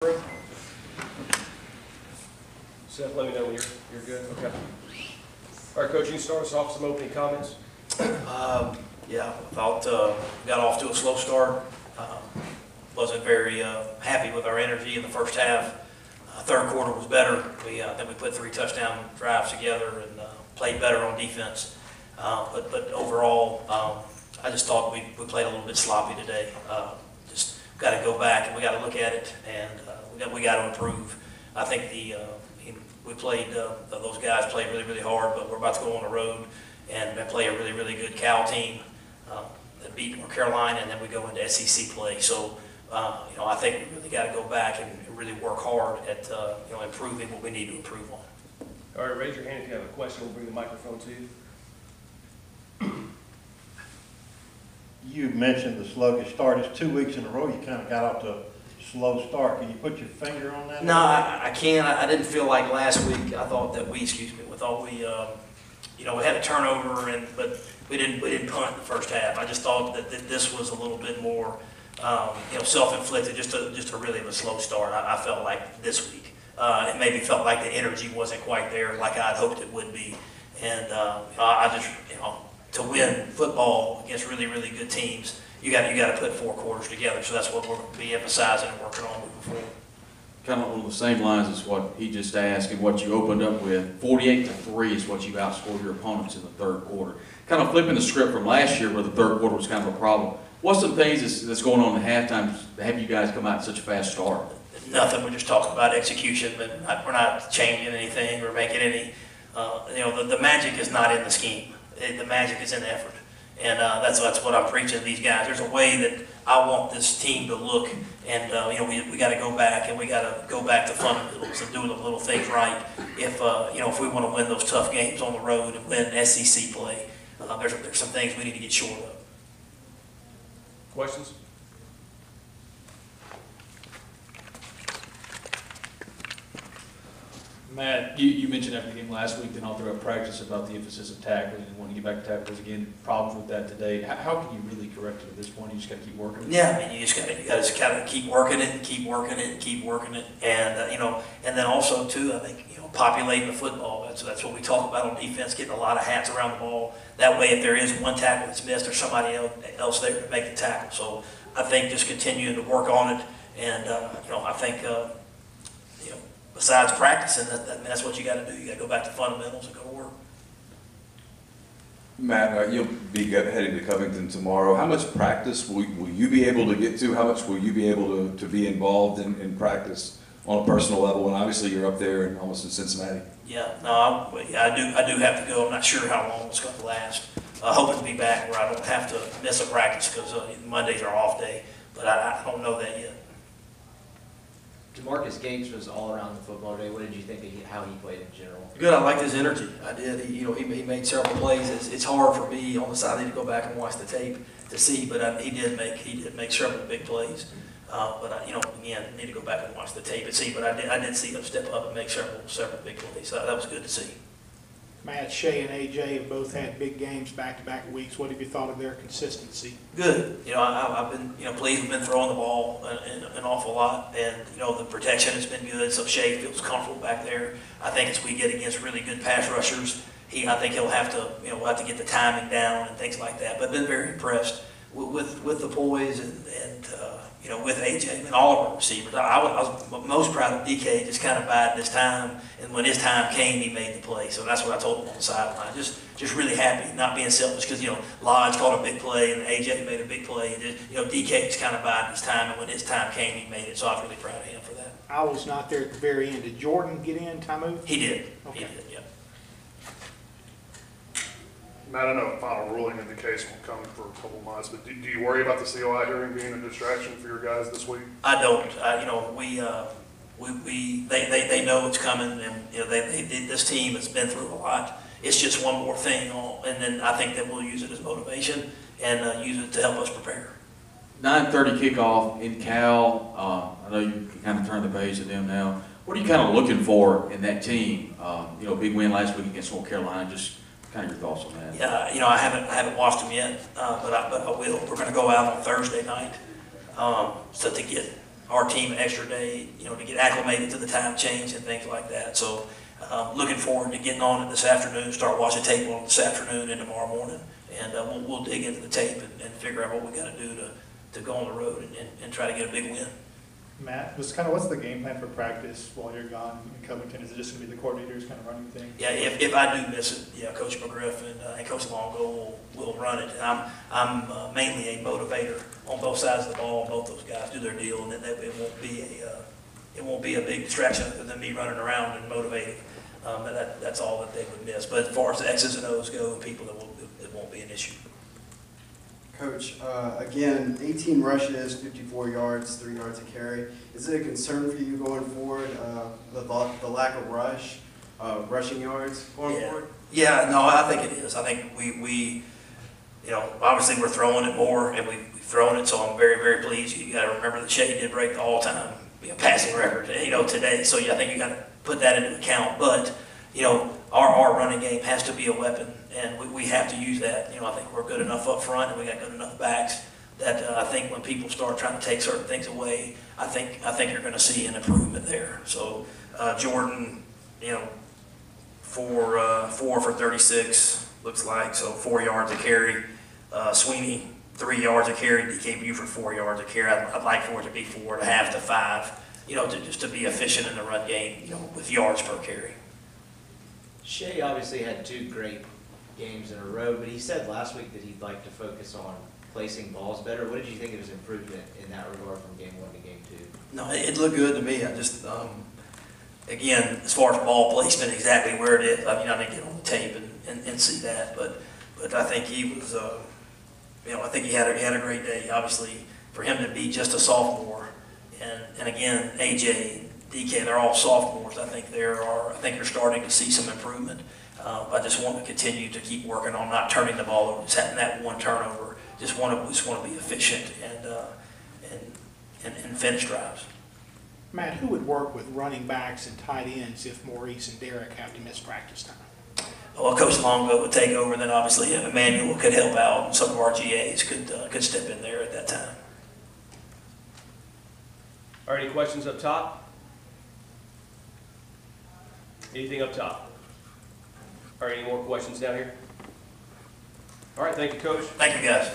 Seth, let me know when you're good. Okay. All right, Coach, you can start us off some opening comments. Yeah, I thought got off to a slow start. Wasn't very happy with our energy in the first half. Third quarter was better. I think we put 3 touchdown drives together and played better on defense. But overall, I just thought we played a little bit sloppy today. Just got to go back and we got to look at it, and we got to improve. I think we played those guys played really hard, but we're about to go on the road and play a really good Cal team that beat North Carolina, and then we go into SEC play. So I think we really got to go back and really work hard at improving what we need to improve on. All right, raise your hand if you have a question. We'll bring the microphone to you. You mentioned the sluggish start. It's 2 weeks in a row you kind of got off to a slow start. Can you put your finger on that? No, I can't. I didn't feel like last week. I thought that we had a turnover, but we didn't punt in the first half. I just thought that this was a little bit more, self-inflicted, just a really a slow start. I felt like this week. It maybe felt like the energy wasn't quite there like I'd hoped it would be, and I just to win football against really good teams, you got to put 4 quarters together. So that's what we're going to be emphasizing and working on moving forward. Kind of on the same lines as what he just asked and what you opened up with, 48-3 is what you outscored your opponents in the third quarter. Kind of flipping the script from last year where the third quarter was kind of a problem. What's some things that's going on in halftime to have you guys come out in such a fast start? Nothing. We're just talking about execution, but we're not changing anything or making any. The magic is not in the scheme. The magic is in the effort, and that's what I'm preaching to these guys. There's a way that I want this team to look, and we got to go back, and we got to go back to fundamentals and doing the little things right. If we want to win those tough games on the road and win SEC play, there's some things we need to get short of. Questions? Matt, you mentioned after the game last week and all throughout practice about the emphasis of tackling and wanting to get back to tackles again. Problems with that today. How can you really correct it at this point? You just got to keep working it? Yeah, I mean, you got to keep working it and keep working it and keep working it, and and then also too, I think populating the football. That's what we talk about on defense, getting a lot of hats around the ball. That way, if there is one tackle that's missed, there's somebody else there to make the tackle. So I think just continuing to work on it, and I think. Besides practicing, that's what you got to do. You got to go back to fundamentals and go to work. Matt, you'll be heading to Covington tomorrow. How much practice will you be able to get to? How much will you be able to be involved in practice on a personal level? And obviously you're up there and almost in Cincinnati. Yeah, no, I do have to go. I'm not sure how long it's going to last. Hoping to be back where I don't have to miss a practice because Mondays are off day. But I don't know that yet. DeMarcus Gates was all around the football today. What did you think of how he played in general? Good. I liked his energy. I did. He made several plays. It's hard for me on the side. I need to go back and watch the tape to see, but he did make several big plays. But again, I need to go back and watch the tape and see. But I did see him step up and make several big plays. So that was good to see. Matt, Shea and AJ have both had big games back-to-back weeks. What have you thought of their consistency? Good. I've been pleased. We've been throwing the ball an awful lot, and the protection has been good. So Shea feels comfortable back there. I think as we get against really good pass rushers, I think he'll have to we'll have to get the timing down and things like that. But I've been very impressed with the poise and with AJ and all of our receivers. I was most proud of DK just kind of biding his time, and when his time came, he made the play. So that's what I told him on the sideline. Just really happy, not being selfish, because Lodge caught a big play and AJ made a big play, and DK just kind of biding his time, and when his time came, he made it. So I was really proud of him for that. I was not there at the very end. Did Jordan get in, Tamu? He did. Okay. He did. Yeah. Matt, I know a final ruling in the case won't come for a couple months, but do you worry about the COI hearing being a distraction for your guys this week? I don't. They know it's coming, and this team has been through a lot. It's just one more thing, and then I think that we'll use it as motivation and use it to help us prepare. 9:30 kickoff in Cal. I know you can kind of turn the page to them now. What are you kind of looking for in that team? Big win last week against North Carolina. Just kind of your thoughts on that. Yeah, I haven't watched them yet, but I will. We're going to go out on Thursday night, so to get our team an extra day, to get acclimated to the time change and things like that. So looking forward to getting on it this afternoon, start watching tape on it this afternoon and tomorrow morning. And we'll dig into the tape and figure out what we got to do to go on the road and try to get a big win. Matt, what's the game plan for practice while you're gone in Covington? Is it just going to be the coordinators kind of running things? Yeah, if I do miss it, Coach McGriff and Coach Longo will run it. And I'm mainly a motivator on both sides of the ball, and both those guys do their deal, and then it won't be a big distraction other than me running around and motivating. But that's all that they would miss. But as far as the X's and O's go, and people, it won't be an issue. Coach, again, 18 rushes, 54 yards, 3 yards a carry. Is it a concern for you going forward, the lack of rushing yards going forward? Yeah, no, I think it is. I think we obviously we're throwing it more, and we've thrown it, so I'm very, very pleased. You got to remember that Shea did break the all-time passing record, today. So I think you got to put that into account. But our running game has to be a weapon, and we have to use that. I think we're good enough up front, and we got good enough backs that I think when people start trying to take certain things away, I think you're going to see an improvement there. So Jordan, 4 for 36 looks like, so 4 yards a carry. Sweeney, 3 yards a carry. DK Buford, 4 yards a carry. I'd like for it to be 4.5 to 5. Just to be efficient in the run game, with yards per carry. Shea obviously had 2 great games in a row, but he said last week that he'd like to focus on placing balls better. What did you think of his improvement in that regard from game 1 to game 2? No, it looked good to me. I just, again, as far as ball placement, exactly where it is, I didn't get on the tape and see that, but I think he was, I think he had a great day. Obviously, for him to be just a sophomore, and again, AJ, DK, they're all sophomores. I think you're starting to see some improvement. I just want to continue to keep working on not turning the ball over, just having that one turnover. Just want to be efficient and finish drives. Matt, who would work with running backs and tight ends if Maurice and Derek have to miss practice time? Well, Coach Longo would take over, then obviously Emmanuel could help out, and some of our GAs could step in there at that time. All right, any questions up top? Anything up top? All right, any more questions down here? All right, thank you, Coach. Thank you, guys.